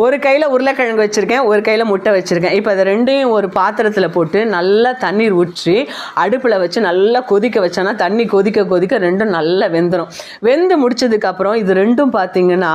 ஒரு கையில் உருளைக்கிழங்கு வச்சுருக்கேன், ஒரு கையில் முட்டை வச்சுருக்கேன். இப்போ அதை ரெண்டையும் ஒரு பாத்திரத்தில் போட்டு நல்லா தண்ணீர் ஊற்றி அடுப்பில் வச்சு நல்லா கொதிக்க வச்சோன்னா தண்ணி கொதிக்க கொதிக்க ரெண்டும் நல்லா வெந்துடும். வெந்து முடிச்சதுக்கப்புறம் இது ரெண்டும் பார்த்திங்கன்னா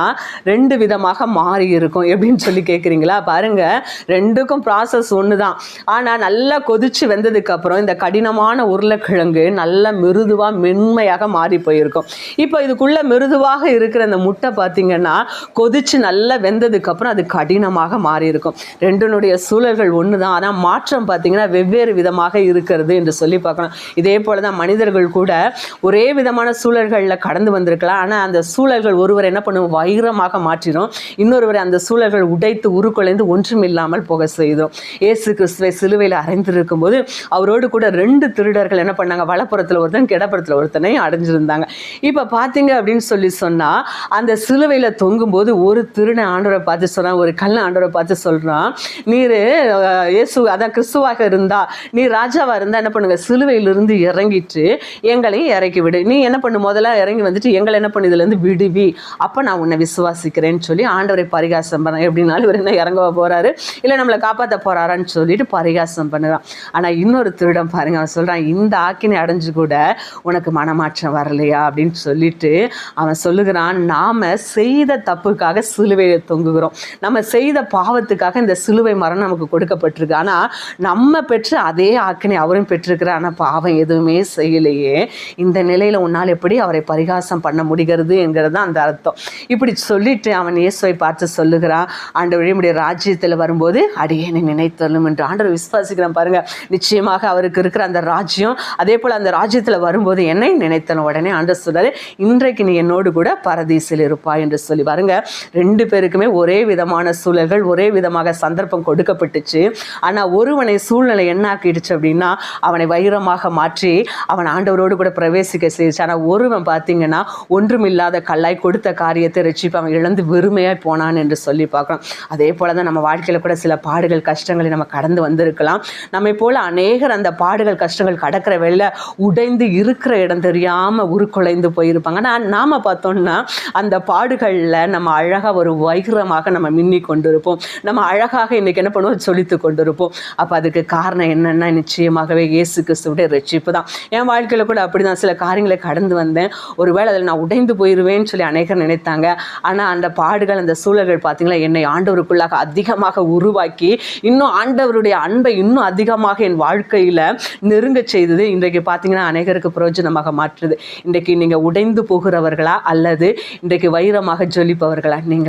ரெண்டு விதமாக மாறி இருக்கும். எப்படின்னு சொல்லி கேட்குறீங்களா? பாருங்கள், ரெண்டுக்கும் ப்ராசஸ் ஒன்று தான். ஆனால் நல்லா கொதித்து வெந்ததுக்கப்புறம் இந்த கடினமான உருளைக்கிழங்கு நல்லா மிருதுவாக மென்மையாக மாறி போயிருக்கும். இப்போ இதுக்குள்ளே மிருதுவாக இருக்கிற அந்த முட்டை பார்த்திங்கன்னா கொதித்து நல்லா வெந்ததுக்கப்புறம் அது கடினமாக மாறி இருக்கும். ரெண்டுனுடைய சூழல்கள் ஒன்று தான், ஆனால் மாற்றம் பார்த்திங்கன்னா வெவ்வேறு விதமாக இருக்கிறது என்று சொல்லி பார்க்கணும். இதே போல் தான் மனிதர்கள் கூட ஒரே விதமான சூழல்களில் கடந்து வந்திருக்கலாம். ஆனால் அந்த சூழல்கள் ஒருவர் என்ன பண்ணுவோம், வைரமாக மாற்றிடும், இன்னொருவரை அந்த சூழல்கள் உடைத்து உருக்குலைந்து ஒன்றும் இல்லாமல் போக செய்தோம். இயேசு கிறிஸ்துவை சிலுவையில் அறைந்திருக்கும் போது அவரோடு கூட ரெண்டு திருடர்கள் என்ன பண்ணாங்க, வலப்புறத்தில் ஒருத்தன் இடப்புறத்தில் ஒருத்தனையும் அடைஞ்சிருந்தாங்க. இப்போ பார்த்தீங்க அப்படின்னு சொல்லி சொன்னால் அந்த சிலுவையில் தொங்கும்போது ஒரு திருடன் ஆண்டவரை பார்த்து சொல்கிறான், ஒரு கல்ல ஆண்டவரை பார்த்து சொல்கிறான், நீர் இயேசு அதான் கிறிஸ்துவாக இருந்தா, நீ ராஜாவாக இருந்தால் என்ன பண்ணுங்க, சிலுவையிலிருந்து இறங்கிட்டு எங்களையும் இறக்கி விடு. நீ என்ன பண்ணு, முதல்ல இறங்கி வந்துட்டு எங்களை என்ன பண்ணு இதுலேருந்து விடுவி, அப்போ நான் உன்னை விசுவாசிக்கிறேன்னு சொல்லி ஆண்டவரை பரிகாசம் பண்ண. எப்படின்னாலும் இவர் என்ன இறங்க போகிறாரு, இல்லை நம்மளை காப்பாற்ற போகிறாரான்னு சொல்லிட்டு பரிகாசம் பண்ணுறான். ஆனால் இன்னொரு திருடம் பாருங்க, அவன் சொல்கிறான், இந்த ஆக்கினை அடைஞ்சு கூட உனக்கு மனமாற்றம் வரலையா அப்படின்னு சொல்லிட்டு அவன் சொல்லுகிறான், நாம் செய்த தப்புக்காக சிலுவையில் தொங்குகிறோம், நம்ம செய்த பாவத்துக்காக இந்த சிலுவை மரணம் நமக்கு கொடுக்கப்பட்டிருக்கு. ஆனால் நம்ம பெற்று அதே ஆக்கினை அவரும் பெற்றிருக்கிறார், ஆனால் பாவம் எதுவுமே செய்யலையே, இந்த நிலையில் உன்னால் எப்படி அவரை பரிகாசம் பண்ண முடிகிறது என்கிறது அந்த அர்த்தம். இப்படி சொல்லிட்டு அவன் இயேசுவை பார்த்து சொல்லுகிறான், ஆண்டவரே உம்முடைய ராஜ்யத்தில் வரும்போது அடியேனை நினைத்தருளும் என்று. ஆண்டவர் விசுவாசிக்கிறான் பாருங்க, நிச்சயமாக அவருக்கு இருக்கிற அந்த ராஜ்யம், அதே போல் அந்த ராஜ்யத்தில் வரும்போது என்னை நினைத்தன. உடனே ஆண்டவர் சொல்றாரு, இன்றைக்கு நீ என்னோடு கூட பரதீசில் இருப்பாய் என்று சொல்லி. பாருங்க, ரெண்டு பேருக்குமே ஒரே விதமான சூழல்கள், ஒரே விதமாக சந்தர்ப்பம் கொடுக்கப்பட்டுச்சு. ஆனால் ஒருவனை சூழ்நிலை என்ன ஆக்கிடுச்சு அப்படின்னா அவனை வைரமாக மாற்றி அவன் ஆண்டவரோடு கூட பிரவேசிக்க செய்யுச்சு. ஆனால் ஒருவன் பார்த்தீங்கன்னா ஒன்றுமில்லாத கல்லாய் கொடுத்த காரியத்தை ரட்சிப்பு அவன் இழந்து வெறுமையாய் போனான் என்று சொல்லி பார்க்கலாம். அதே போல தான் நம்ம வாழ்க்கையில் கூட சில பாடுகள் கஷ்டங்களை நம்ம கடந்து வந்திருக்கலாம். நம்மை போல அநேகர் அந்த பாடுகள் கஷ்டங்கள் கடக்கிற வேளையில் உடைந்து இருக்கிற இடம் தெரியாமல் உருக்குலைந்து போயிருப்பாங்க. ஆனால் நாம் பார்த்தோம்னா அந்த பாடுகளில் நம்ம அழகாக ஒரு வைரமாக நம்ம மின்னி கொண்டு இருப்போம், நம்ம அழகாக இன்றைக்கி என்ன பண்ணுவோம், சொலித்து கொண்டு இருப்போம். அப்போ அதுக்கு காரணம் என்னென்னா நிச்சயமாகவே இயேசு கிறிஸ்துவுடைய ரட்சிப்பு தான். என் வாழ்க்கையில் கூட அப்படி தான் சில காரியங்களை கடந்து வந்தேன். ஒருவேளை அதில் நான் உடைந்து போயிடுவேன்னு சொல்லி அநேகர் நினைத்தாங்க. ஆனால் அந்த பாடுகள், அந்த சூழல்கள் பார்த்திங்களா என்னை ஆண்டவருக்குள்ளாக அதிகமாக உருவாக்கி இன்னும் ஆண்டவருடைய அன்பை இன்னும் அதிகமாக என் வாழ்க்கையில் நெருங்க செய்தது. இன்றைக்கு பார்த்திங்கன்னா அநேகருக்கு பிரயோஜனமாக மாற்றுது. இன்றைக்கு நீங்கள் உடைந்து போகிறவர்களா அல்லது இன்றைக்கு வைரமாக ஜொலிப்பவர்களா? நீங்கள்